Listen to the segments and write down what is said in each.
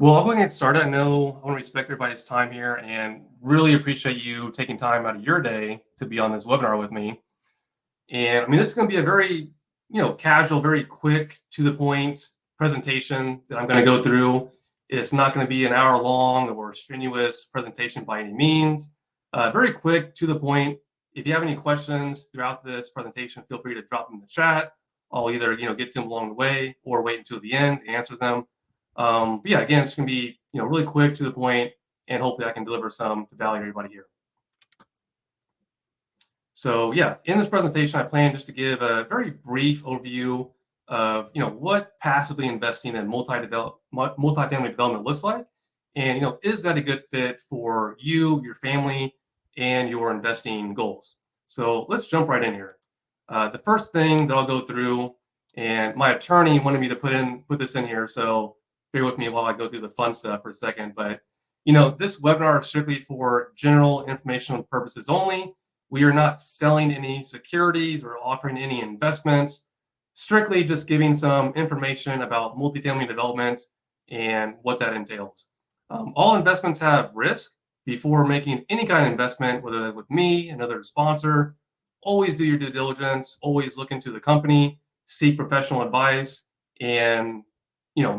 Well, I'll go ahead and get started. I know I want to respect everybody's time here and really appreciate you taking time out of your day to be on this webinar with me. And I mean, this is going to be a very, casual, very quick, to the point presentation that I'm going to go through. It's not going to be an hour long or strenuous presentation by any means. Very quick, to the point. If you have any questions throughout this presentation, feel free to drop them in the chat. I'll either, get to them along the way or wait until the end and answer them. But yeah, again, it's going to be, really quick, to the point, and hopefully I can deliver some value to everybody here. So yeah, in this presentation, I plan just to give a very brief overview of, what passively investing in multifamily development looks like. And, is that a good fit for you, your family, and your investing goals? So let's jump right in here. The first thing that I'll go through, and my attorney wanted me to put this in here, so bear with me while I go through the fun stuff for a second. But, this webinar is strictly for general informational purposes only. We are not selling any securities or offering any investments, strictly just giving some information about multifamily development and what that entails. All investments have risk. Before making any kind of investment, whether that's with me, another sponsor, always do your due diligence, always look into the company, seek professional advice, and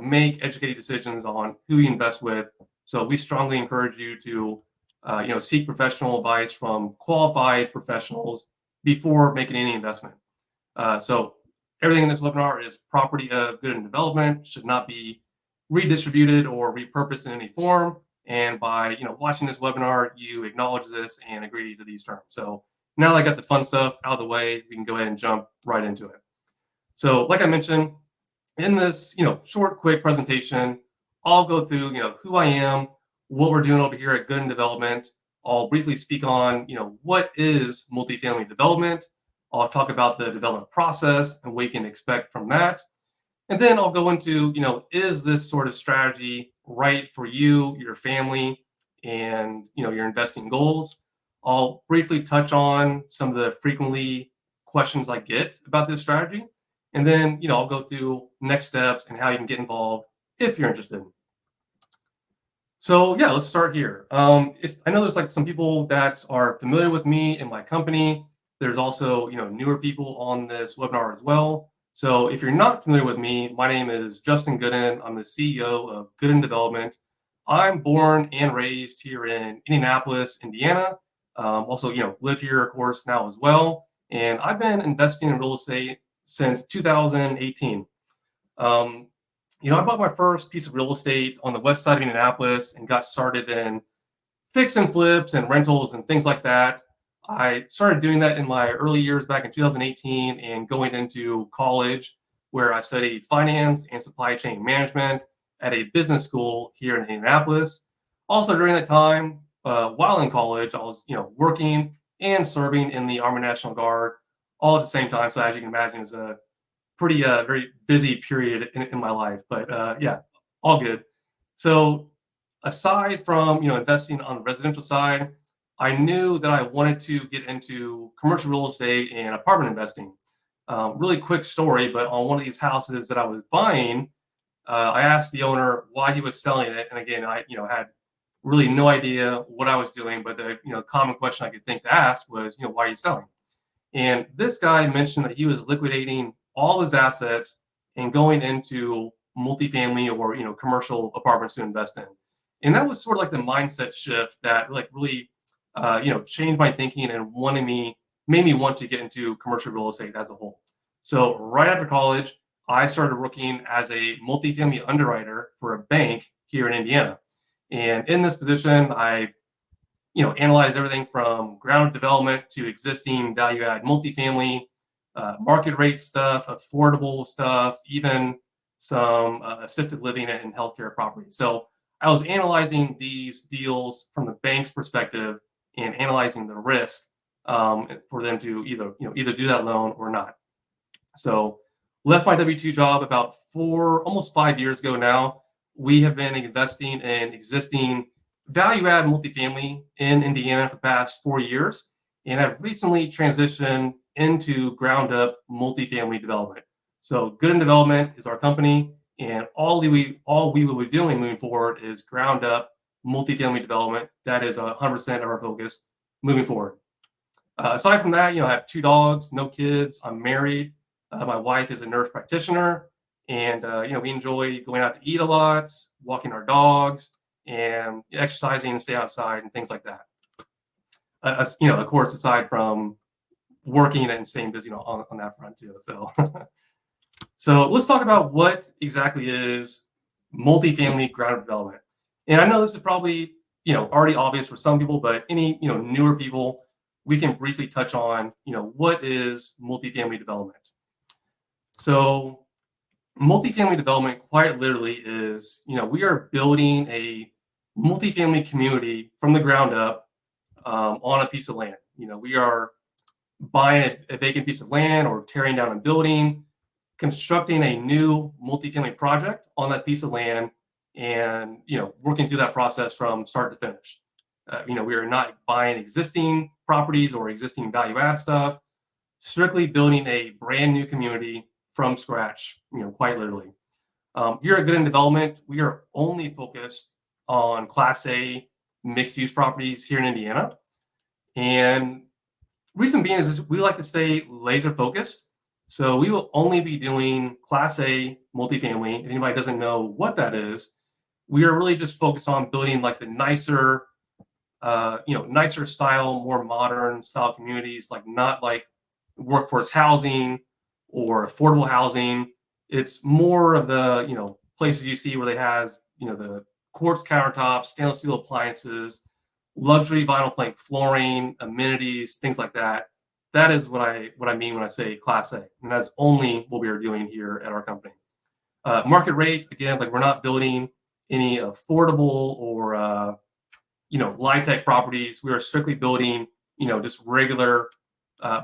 make educated decisions on who you invest with. So we strongly encourage you to seek professional advice from qualified professionals before making any investment. So everything in this webinar is property of Goodin Development, should not be redistributed or repurposed in any form. And by watching this webinar, you acknowledge this and agree to these terms. So now that I got the fun stuff out of the way, we can go ahead and jump right into it. So like I mentioned, in this short, quick presentation, I'll go through who I am, what we're doing over here at Goodin Development. I'll briefly speak on what is multifamily development. I'll talk about the development process and what you can expect from that. And then I'll go into, is this sort of strategy right for you, your family, and your investing goals? I'll briefly touch on some of the frequently questions I get about this strategy. And then, I'll go through next steps and how you can get involved if you're interested. So yeah, let's start here. If I know there's like some people that are familiar with me and my company. There's also newer people on this webinar as well. So if you're not familiar with me, my name is Justin Goodin. I'm the CEO of Goodin Development. I'm born and raised here in Indianapolis, Indiana. Also, live here, of course, now as well. And I've been investing in real estate since 2018. I bought my first piece of real estate on the west side of Indianapolis and got started in fix and flips and rentals and things like that. I started doing that in my early years back in 2018 and going into college, where I studied finance and supply chain management at a business school here in Indianapolis. Also during that time, while in college, I was working and serving in the Army National Guard all at the same time. So as you can imagine, it's a pretty very busy period in my life. But yeah, all good. So aside from investing on the residential side, I knew that I wanted to get into commercial real estate and apartment investing. Really quick story, but on one of these houses that I was buying, I asked the owner why he was selling it, and again, I had really no idea what I was doing. But the common question I could think to ask was, why are you selling? And this guy mentioned that he was liquidating all his assets and going into multifamily or commercial apartments to invest in. And that was sort of like the mindset shift that like really changed my thinking and made me want to get into commercial real estate as a whole. So right after college, I started working as a multifamily underwriter for a bank here in Indiana. And in this position, I analyzed everything from ground development to existing value add multifamily, market rate stuff, affordable stuff, even some assisted living and healthcare properties. So I was analyzing these deals from the bank's perspective and analyzing the risk for them to either do that loan or not. So left my W-2 job about almost 5 years ago now. We have been investing in existing value add multifamily in Indiana for the past 4 years, and I've recently transitioned into ground up multifamily development. So Goodin Development is our company, And all we will be doing moving forward is ground up multifamily development. That is 100% of our focus moving forward. Aside from that, I have 2 dogs, no kids. I'm married. My wife is a nurse practitioner, and we enjoy going out to eat a lot, walking our dogs, and exercising and stay outside and things like that. Of course, aside from working and staying busy on that front too. So, so let's talk about what exactly is multifamily ground development. And I know this is probably already obvious for some people, but any newer people, we can briefly touch on what is multifamily development. So multifamily development quite literally is we are building a multifamily community from the ground up on a piece of land. We are buying a vacant piece of land or tearing down a building, constructing a new multifamily project on that piece of land, and working through that process from start to finish. We are not buying existing properties or existing value add stuff, strictly building a brand new community from scratch, quite literally. Here at Goodin Development, we are only focused on Class A mixed use properties here in Indiana. And reason being is we like to stay laser focused. So we will only be doing Class A multifamily. If anybody doesn't know what that is, we are really just focused on building like the nicer, nicer style, more modern style communities, like not like workforce housing or affordable housing. It's more of the, places you see where they has, the quartz countertops, stainless steel appliances, luxury vinyl plank flooring, amenities, things like that. That is what I mean when I say Class A, and that's only what we are doing here at our company. Market rate, again, like we're not building any affordable or high tech properties. We are strictly building just regular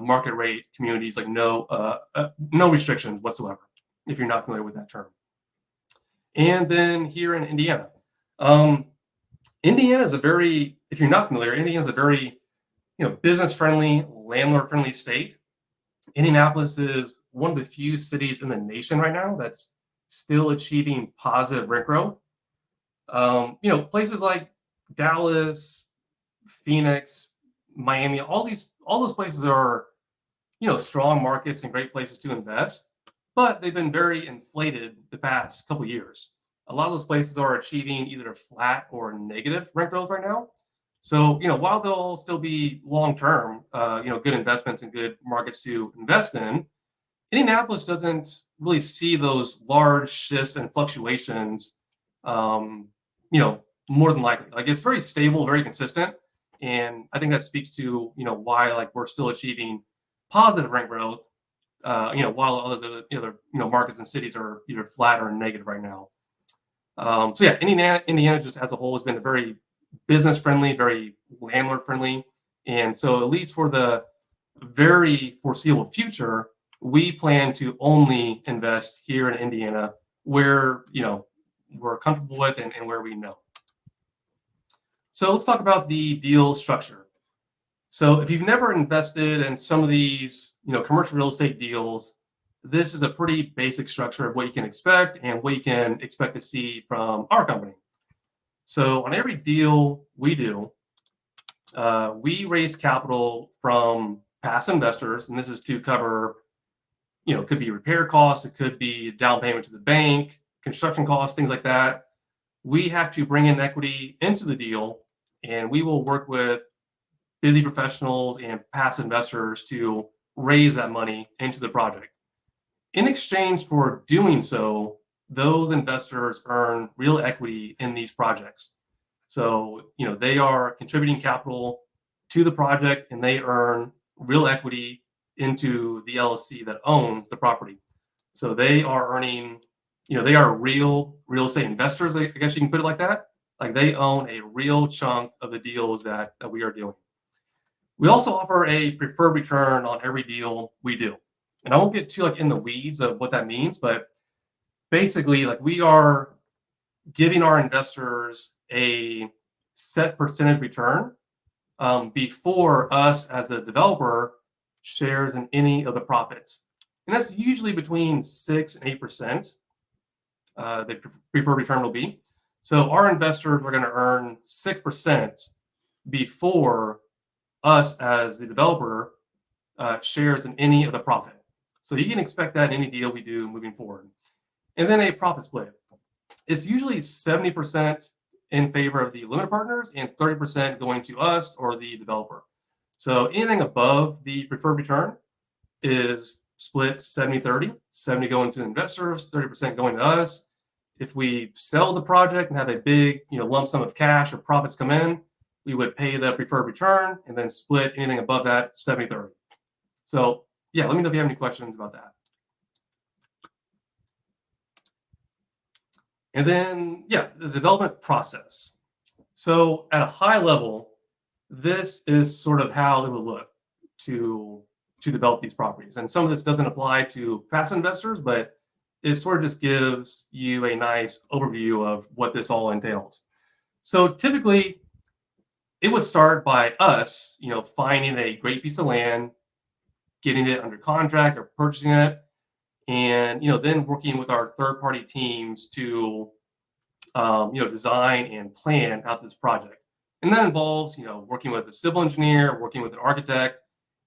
market rate communities, like no restrictions whatsoever, if you're not familiar with that term. And then here in Indiana, Indiana is a very, if you're not familiar, Indiana is a very business friendly, landlord friendly state. Indianapolis is one of the few cities in the nation right now that's still achieving positive rent growth. Places like Dallas, Phoenix, Miami, all those places are strong markets and great places to invest, but they've been very inflated the past couple of years. A lot of those places are achieving either flat or negative rent growth right now. So while they'll still be long term, good investments and good markets to invest in, Indianapolis doesn't really see those large shifts and fluctuations. More than likely, like it's very stable, very consistent, and I think that speaks to why like we're still achieving positive rent growth, while other markets and cities are either flat or negative right now. So yeah, Indiana just as a whole has been a very business friendly, very landlord friendly, and so at least for the very foreseeable future, we plan to only invest here in Indiana where we're comfortable with and where we know. So let's talk about the deal structure. So if you've never invested in some of these, commercial real estate deals, this is a pretty basic structure of what you can expect and what you can expect to see from our company. So on every deal we do, we raise capital from past investors, and this is to cover, it could be repair costs, it could be down payment to the bank, construction costs, things like that. We have to bring in equity into the deal, and we will work with busy professionals and past investors to raise that money into the project. In exchange for doing so, those investors earn real equity in these projects. So, they are contributing capital to the project and they earn real equity into the LLC that owns the property. So they are earning, they are real estate investors, I guess you can put it like that. Like they own a real chunk of the deals that we are doing. We also offer a preferred return on every deal we do. And I won't get too in the weeds of what that means, but basically we are giving our investors a set percentage return before us as a developer shares in any of the profits. And that's usually between 6 and 8%. the preferred return will be. So our investors are going to earn 6% before us as the developer shares in any of the profit. So you can expect that in any deal we do moving forward. And then a profit split. It's usually 70% in favor of the limited partners and 30% going to us or the developer. So anything above the preferred return is split 70-30, 70 going to investors, 30% going to us. If we sell the project and have a big, lump sum of cash or profits come in, we would pay the preferred return and then split anything above that 70-30. So yeah, let me know if you have any questions about that. And then, yeah, the development process. So at a high level, this is sort of how it would look to develop these properties. And some of this doesn't apply to passive investors, but it sort of just gives you a nice overview of what this all entails. So typically, it would start by us, finding a great piece of land, getting it under contract or purchasing it, and then working with our third-party teams to design and plan out this project. And that involves, working with a civil engineer, working with an architect,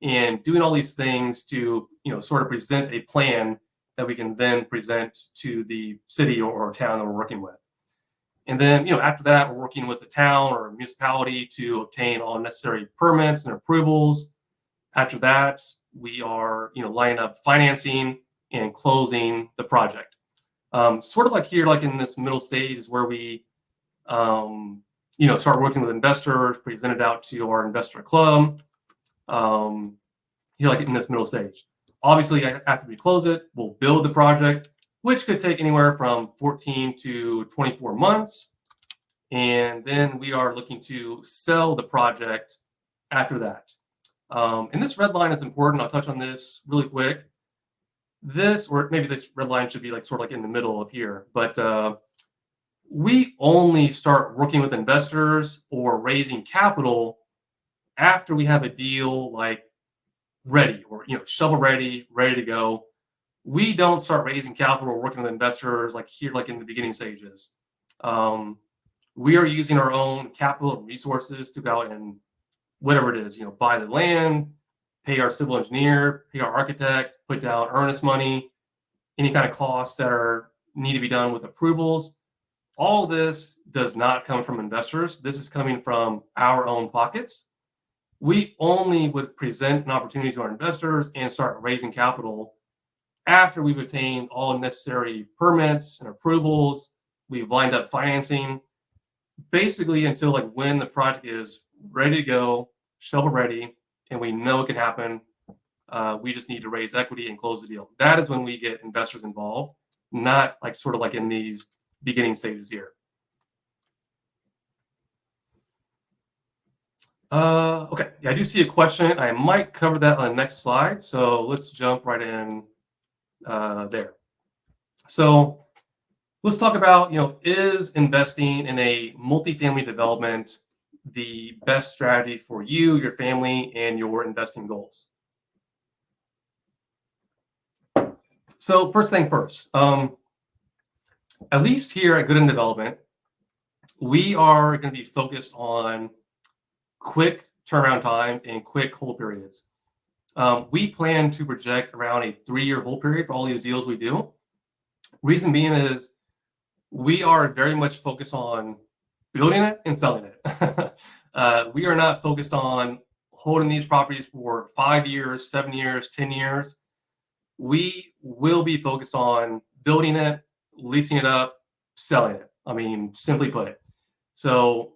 and doing all these things to, sort of present a plan that we can then present to the city or town that we're working with. And then, after that, we're working with the town or municipality to obtain all necessary permits and approvals. After that, we are, lining up financing and closing the project. Sort of like here, like in this middle stage is where we, start working with investors, present it out to our investor club, like in this middle stage. Obviously, after we close it, we'll build the project, which could take anywhere from 14 to 24 months. And then we are looking to sell the project after that. And this red line is important. I'll touch on this really quick. This, or maybe this red line should be like sort of like in the middle of here, but we only start working with investors or raising capital after we have a deal like ready or shovel ready to go. We don't start raising capital or working with investors like here, like in the beginning stages. We are using our own capital and resources to go out and whatever it is, buy the land, pay our civil engineer, pay our architect, put down earnest money, any kind of costs that need to be done with approvals. All this does not come from investors. This is coming from our own pockets. We only would present an opportunity to our investors and start raising capital after we've obtained all necessary permits and approvals. We've lined up financing, basically until like when the project is ready to go, shovel ready, and we know it can happen. We just need to raise equity and close the deal. That is when we get investors involved, not like sort of like in these beginning stages here. Okay, yeah, I do see a question. I might cover that on the next slide. So let's jump right in there. So let's talk about, is investing in a multifamily development the best strategy for you, your family, and your investing goals? So first thing first, at least here at Goodin Development, we are going to be focused on quick turnaround times and quick hold periods. We plan to project around a 3-year hold period for all these deals we do. Reason being is we are very much focused on building it and selling it. We are not focused on holding these properties for 5 years, 7 years, 10 years. We will be focused on building it, leasing it up, selling it. I mean, simply put. So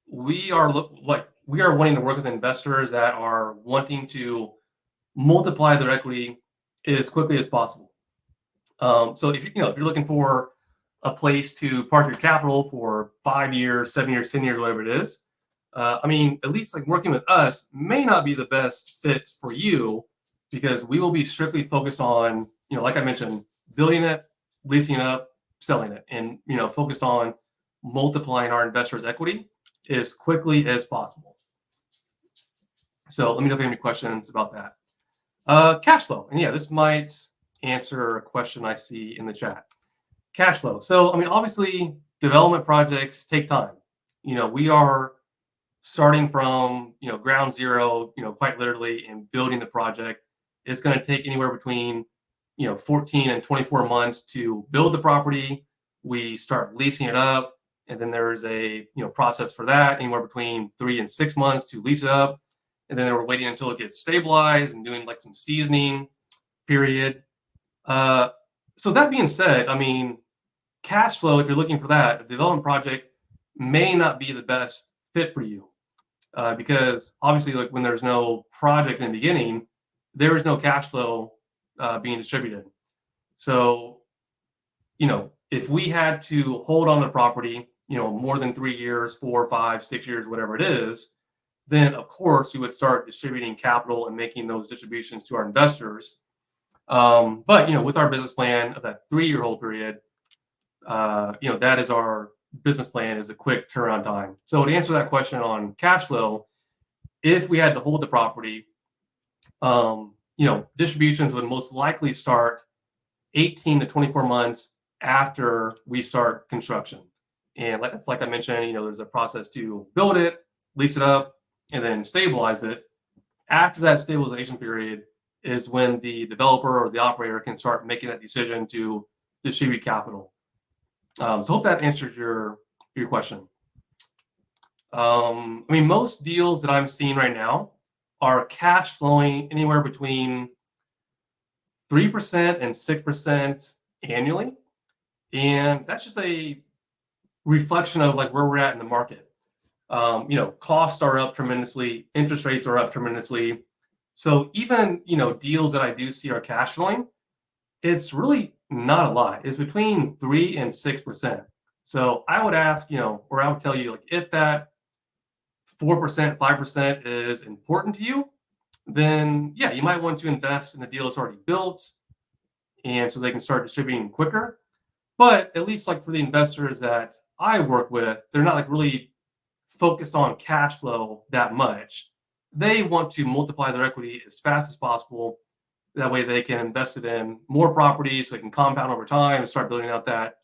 we are wanting to work with investors that are wanting to multiply their equity as quickly as possible. So if you're looking for a place to park your capital for 5 years, 7 years, 10 years, whatever it is, at least like working with us may not be the best fit for you, because we will be strictly focused on, like I mentioned, building it, leasing it up, selling it, and focused on multiplying our investors' equity as quickly as possible. So let me know if you have any questions about that. Cash flow, and yeah, this might answer a question I see in the chat. Cash flow. So, I mean, obviously, development projects take time. We are starting from, ground zero, quite literally, and building the project. It's going to take anywhere between, 14 and 24 months to build the property. We start leasing it up, and then there's a, process for that, anywhere between 3 and 6 months to lease it up. And then we're waiting until it gets stabilized and doing like some seasoning period. Uh, so that being said, I mean, cash flow, if you're looking for that, a development project may not be the best fit for you, because obviously, like when there's no project in the beginning, there is no cash flow being distributed. So, if we had to hold on to the property, more than 3 years, 4, 5, 6 years, whatever it is, then of course we would start distributing capital and making those distributions to our investors. But with our business plan of that 3-year hold period, that is our business plan, is a quick turnaround time. So to answer that question on cash flow, if we had to hold the property, distributions would most likely start 18 to 24 months after we start construction. And like I mentioned, there's a process to build it, lease it up, and then stabilize it. After that stabilization period is when the developer or the operator can start making that decision to distribute capital. So hope that answers your question. I mean, most deals that I'm seeing right now are cash flowing anywhere between 3% and 6% annually. And that's just a reflection of like where we're at in the market. Costs are up tremendously, interest rates are up tremendously. So even, deals that I do see are cash flowing, it's really not a lot. It's between 3 and 6%. So I would ask, or I would tell you, like, if that 4%, 5% is important to you, then yeah, you might want to invest in a deal that's already built, and so they can start distributing quicker. But at least like for the investors that I work with, they're not like really focused on cash flow that much. They want to multiply their equity as fast as possible. That way they can invest it in more properties so they can compound over time and start building out that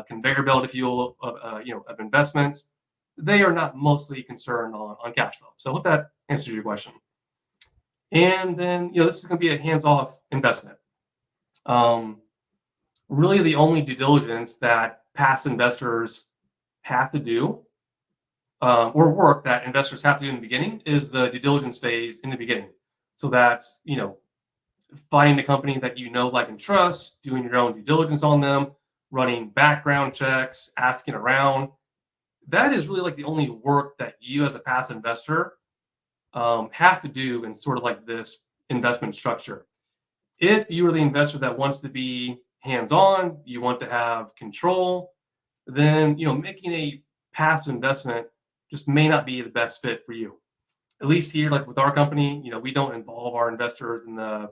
conveyor belt, if you will, of investments. They are not mostly concerned on cash flow. So I hope that answers your question. And then, this is going to be a hands-off investment. Really, the only due diligence that past investors have to do, or work that investors have to do in the beginning, is the due diligence phase in the beginning. So that's, finding a company that like, and trust, doing your own due diligence on them, running background checks, asking around. That is really like the only work that you as a past investor have to do in sort of like this investment structure. If you are the investor that wants to be hands-on, you want to have control, then making a passive investment just may not be the best fit for you. At least here, like with our company, we don't involve our investors in the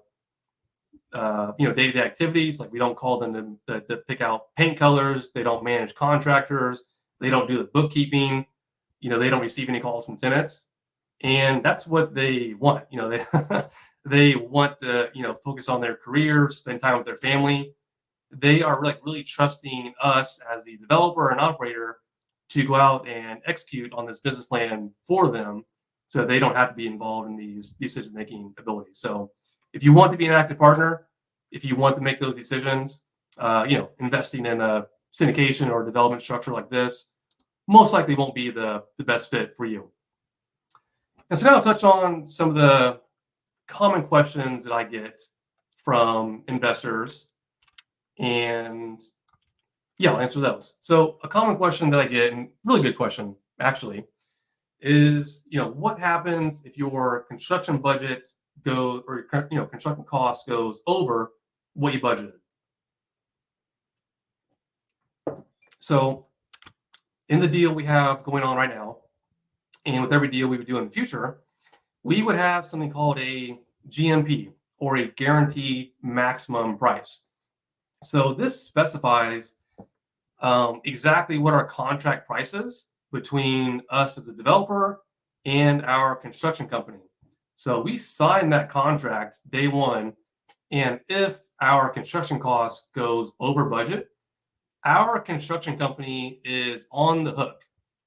day-to-day activities. Like we don't call them to pick out paint colors. They don't manage contractors. They don't do the bookkeeping. They don't receive any calls from tenants, and that's what they want. They they want to focus on their career, spend time with their family. They are like really trusting us as the developer and operator to go out and execute on this business plan for them, so they don't have to be involved in these decision-making abilities. So if you want to be an active partner, if you want to make those decisions, investing in a syndication or development structure like this most likely won't be the best fit for you. And so now I'll touch on some of the common questions that I get from investors, and yeah, I'll answer those. So a common question that I get, and really good question actually, is what happens if your construction budget goes, or construction cost goes over what you budgeted? So in the deal we have going on right now, and with every deal we would do in the future, we would have something called a GMP, or a guaranteed maximum price. So this specifies exactly what our contract price is between us as a developer and our construction company. So we sign that contract day one, and if our construction cost goes over budget, Our construction company is on the hook,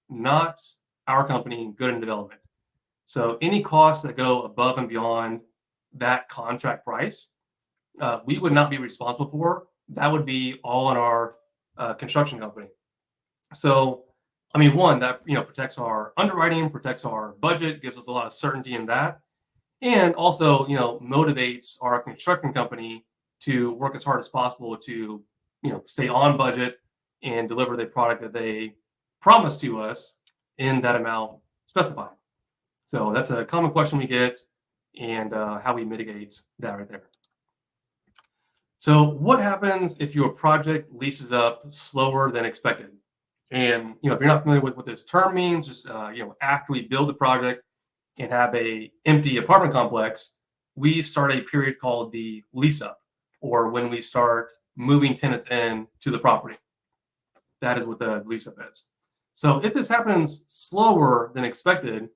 not our company, Goodin Development. So any costs that go above and beyond that contract price, we would not be responsible for. That would be all on our construction company. So, I mean, one that protects our underwriting, protects our budget, gives us a lot of certainty in that, and also motivates our construction company to work as hard as possible to stay on budget and deliver the product that they promise to us in that amount specified. So that's a common question we get, and how we mitigate that right there. So what happens if your project leases up slower than expected? And if you're not familiar with what this term means, just after we build the project and have a empty apartment complex, we start a period called the lease up, or when we start moving tenants in to the property. That is what the lease up is. So if this happens slower than expected,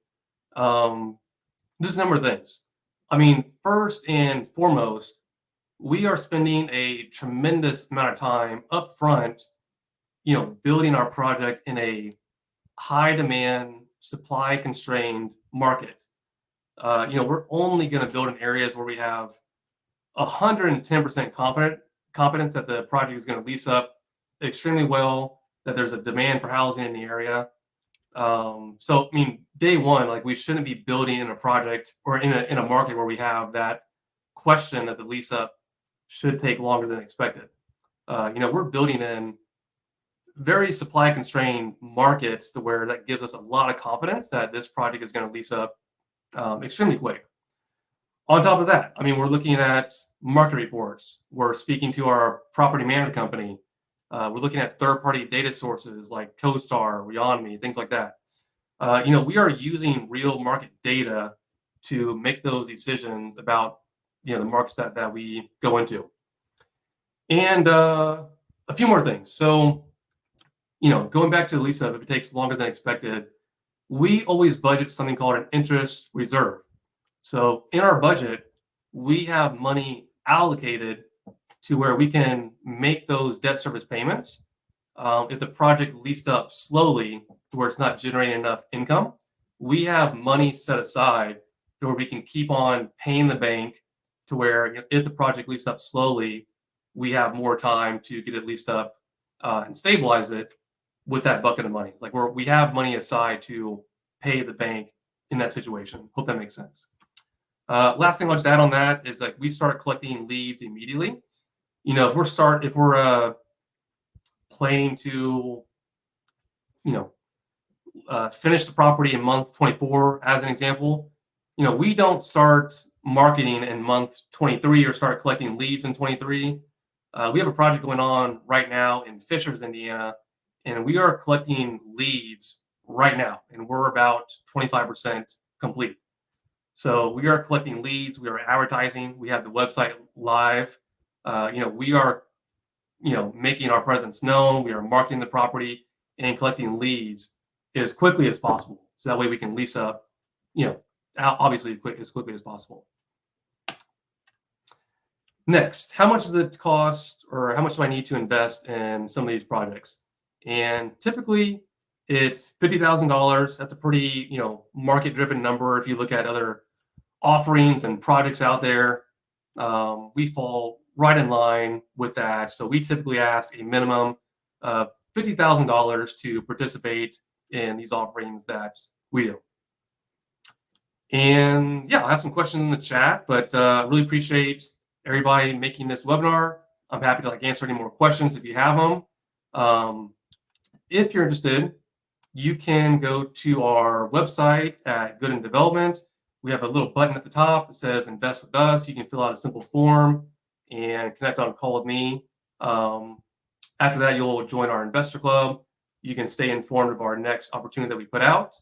there's a number of things. I mean, first and foremost, we are spending a tremendous amount of time up front, building our project in a high demand, supply constrained market. We're only going to build in areas where we have 110% confidence that the project is going to lease up extremely well, that there's a demand for housing in the area. So, I mean, day one, like we shouldn't be building in a project or in a market where we have that question that the lease up should take longer than expected. We're building in very supply constrained markets to where that gives us a lot of confidence that this project is going to lease up extremely quick. On top of that, I mean, we're looking at market reports. We're speaking to our property management company. We're looking at third-party data sources like CoStar, Reonme, things like that. We are using real market data to make those decisions about the markets that we go into. And a few more things. So, going back to the lease up, if it takes longer than expected, we always budget something called an interest reserve. So in our budget, we have money allocated to where we can make those debt service payments. If the project leased up slowly to where it's not generating enough income, we have money set aside to where we can keep on paying the bank to where if the project leased up slowly, we have more time to get it leased up and stabilize it with that bucket of money. It's like we have money aside to pay the bank in that situation. Hope that makes sense. Last thing I'll just add on that is like we start collecting leads immediately. If we're planning to finish the property in month 24 as an example, we don't start marketing in month 23 or start collecting leads in 23. We have a project going on right now in Fishers, Indiana, and we are collecting leads right now, and we're about 25% complete. So we are collecting leads, we are advertising, we have the website live. We are, making our presence known. We are marketing the property and collecting leads as quickly as possible. So that way we can lease up, obviously as quickly as possible. Next, how much does it cost, or how much do I need to invest in some of these projects? And typically it's $50,000. That's a pretty, market-driven number. If you look at other offerings and projects out there, we fall right in line with that. So we typically ask a minimum of $50,000 to participate in these offerings that we do. And yeah, I have some questions in the chat, but really appreciate everybody making this webinar. I'm happy to answer any more questions if you have them. If you're interested, you can go to our website at Goodin Development. We have a little button at the top that says Invest with Us. You can fill out a simple form and connect on a call with me. After that, you'll join our investor club. You can stay informed of our next opportunity that we put out.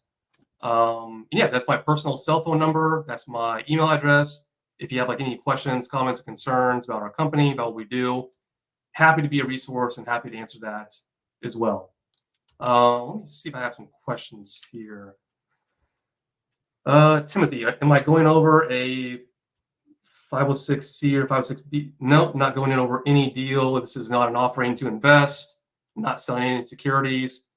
Yeah, that's my personal cell phone number. That's my email address. If you have any questions, comments, or concerns about our company, about what we do, happy to be a resource and happy to answer that as well. Let me see if I have some questions here. Timothy, am I going over a 506C or 506B? Nope, not going in over any deal. This is not an offering to invest. not selling any securities.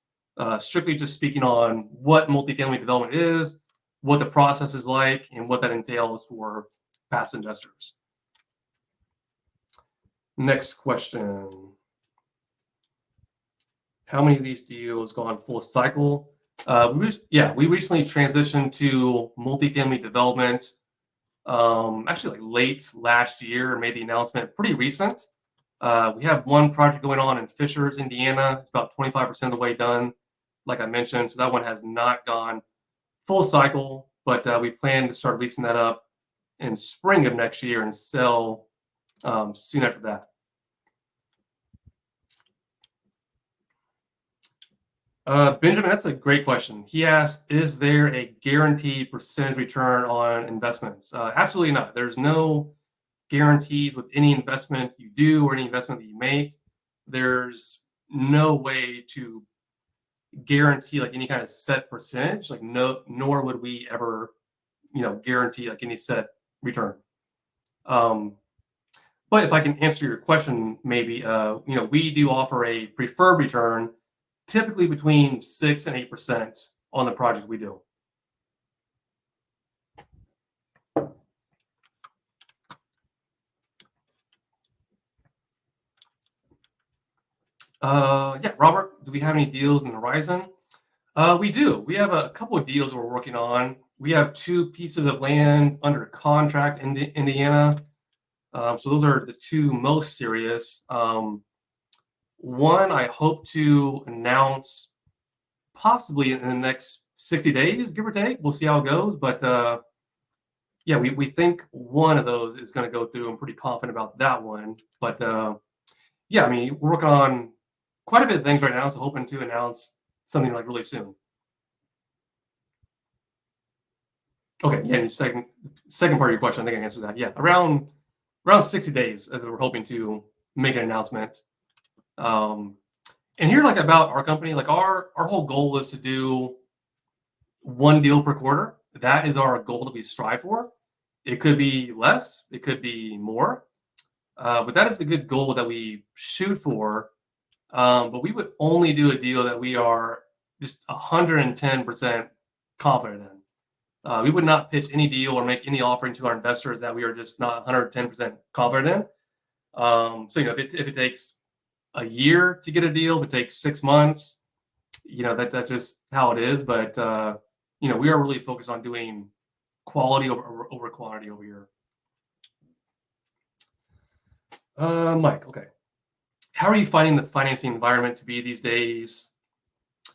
Strictly just speaking on what multifamily development is, what the process is like, and what that entails for past investors. Next question. How many of these deals gone full cycle? We recently transitioned to multifamily development. Actually, like late last year, made the announcement pretty recent. We have one project going on in Fishers, Indiana. It's about 25% of the way done, like I mentioned. So that one has not gone full cycle, but we plan to start leasing that up in spring of next year and sell soon after that. Benjamin, that's a great question. He asked, is there a guaranteed percentage return on investments? Absolutely not. There's no guarantees with any investment you do or any investment that you make. There's no way to guarantee like any kind of set percentage, like nor would we ever, guarantee like any set return. But if I can answer your question, maybe, we do offer a preferred return, typically between 6 and 8% on the project we do. Robert, do we have any deals in the horizon? We do. We have a couple of deals we're working on. We have 2 pieces of land under contract in Indiana. So those are the 2 most serious. One I hope to announce possibly in the next 60 days, give or take. We'll see how it goes. But we think one of those is going to go through. I'm pretty confident about that one. But we're working on quite a bit of things right now, so hoping to announce something like really soon. Okay, yeah, your second part of your question, I think I answered that. Yeah, around 60 days, we're hoping to make an announcement. And here, like about our company, like our whole goal is to do 1 deal per quarter. That is our goal that we strive for. It could be less, it could be more, but that is the good goal that we shoot for. But we would only do a deal that we are just 110% confident in. We would not pitch any deal or make any offering to our investors that we are just not 110% confident in. So if it takes a year to get a deal, if it takes 6 months, that's just how it is. But we are really focused on doing quality over quantity over here. Mike, okay. How are you finding the financing environment to be these days?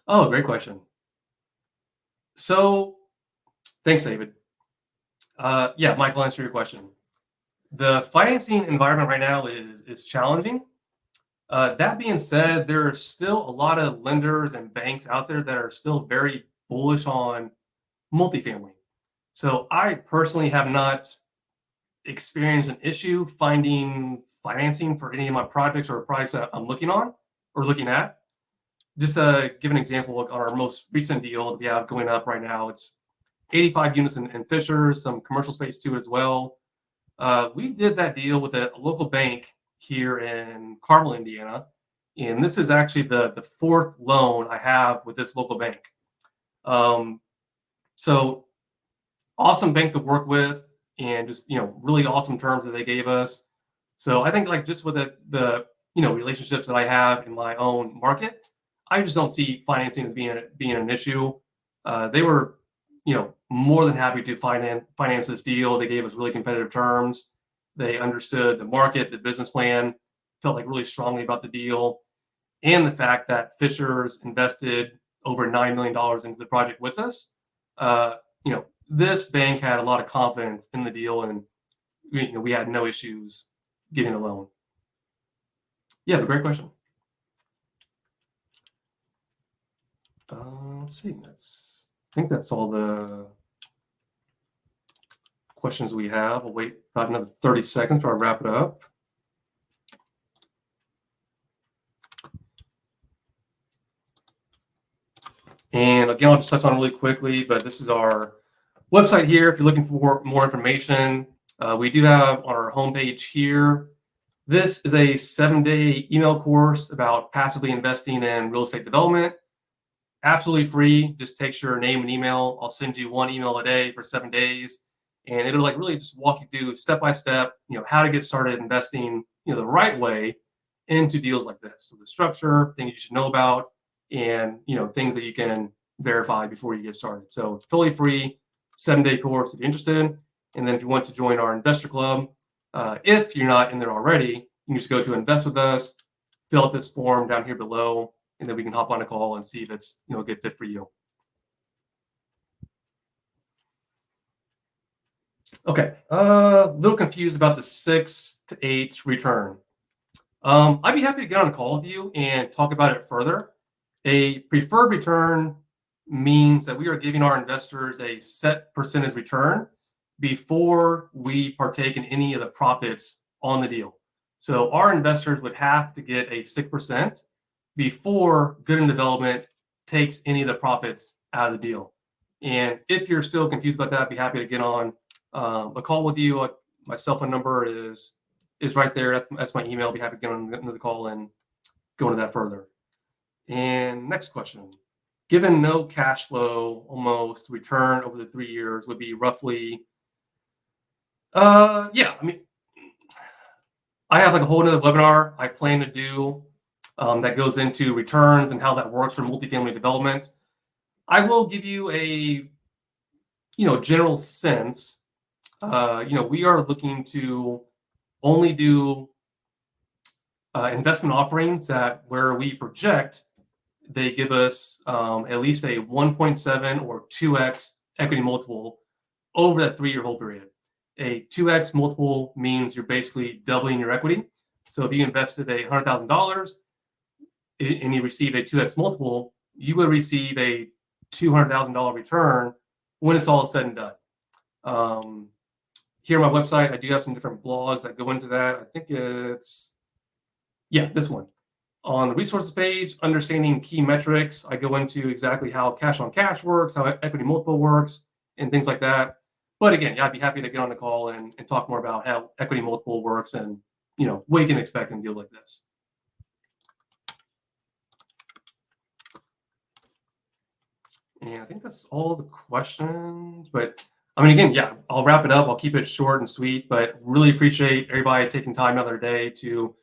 Oh, great question. So, thanks, David. Mike, I'll answer your question. The financing environment right now is challenging. That being said, there are still a lot of lenders and banks out there that are still very bullish on multifamily. So I personally have not experienced an issue finding financing for any of my projects or projects that I'm looking at. Just to give an example, on our most recent deal that we have going up right now, it's 85 units in Fishers, some commercial space too as well. We did that deal with a local bank here in Carmel, Indiana, and this is actually the 4th loan I have with this local bank. So awesome bank to work with, and just really awesome terms that they gave us. So I think like just with the relationships that I have in my own market, I just don't see financing as being an issue. They were more than happy to finance this deal. They gave us really competitive terms. They understood the market, the business plan, felt like really strongly about the deal, and the fact that Fishers invested over $9 million into the project with us. This bank had a lot of confidence in the deal, and we had no issues getting a loan. Yeah, but great question. Let's see. I think that's all the questions we have. We'll wait about another 30 seconds before I wrap it up. And again, I'll just touch on it really quickly, but this is our website here. If you're looking for more information, we do have on our homepage here This is a 7-day email course about passively investing in real estate development. Absolutely free. Just takes your name and email. I'll send you one email a day for 7 days, and it'll like really just walk you through step by step, how to get started investing, the right way into deals like this. So the structure, things you should know about, and things that you can verify before you get started. So totally free, 7-day course if you're interested. And then if you want to join our investor club, if you're not in there already, you can just go to invest with us, fill out this form down here below, and then we can hop on a call and see if it's a good fit for you. Okay, a little confused about the 6 to 8 return. I'd be happy to get on a call with you and talk about it further. A preferred return means that we are giving our investors a set percentage return before we partake in any of the profits on the deal. So our investors would have to get a 6% before Goodin Development takes any of the profits out of the deal. And if you're still confused about that, I'd be happy to get on a call with you. My cell phone number is right there. That's my email. I'll be happy to get on the call and go into that further. And next question. Given no cash flow, almost return over the 3 years would be roughly, yeah, I mean, I have like a whole nother webinar I plan to do that goes into returns and how that works for multifamily development. I will give you a, general sense. We are looking to only do investment offerings that where we project they give us at least a 1.7 or 2x equity multiple over that 3-year hold period. A 2x multiple means you're basically doubling your equity. So if you invested $100,000 and you received a 2x multiple, you would receive a $200,000 return when it's all said and done. Here on my website, I do have some different blogs that go into that. I think it's, this one. On the resources page, understanding key metrics, I go into exactly how cash on cash works, how equity multiple works, and things like that. But again, I'd be happy to get on the call and talk more about how equity multiple works and what you can expect in deals like this. And I think that's all the questions. But I mean, again, I'll wrap it up. I'll keep it short and sweet, but really appreciate everybody taking time out of their day to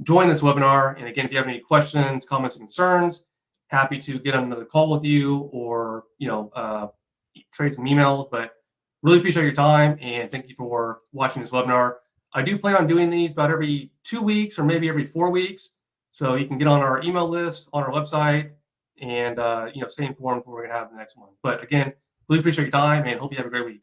join this webinar. And again, if you have any questions, comments, or concerns, happy to get on another call with you or, trade some emails. But really appreciate your time and thank you for watching this webinar. I do plan on doing these about every 2 weeks or maybe every 4 weeks. So you can get on our email list on our website and, stay informed before we're going to have the next one. But again, really appreciate your time and hope you have a great week.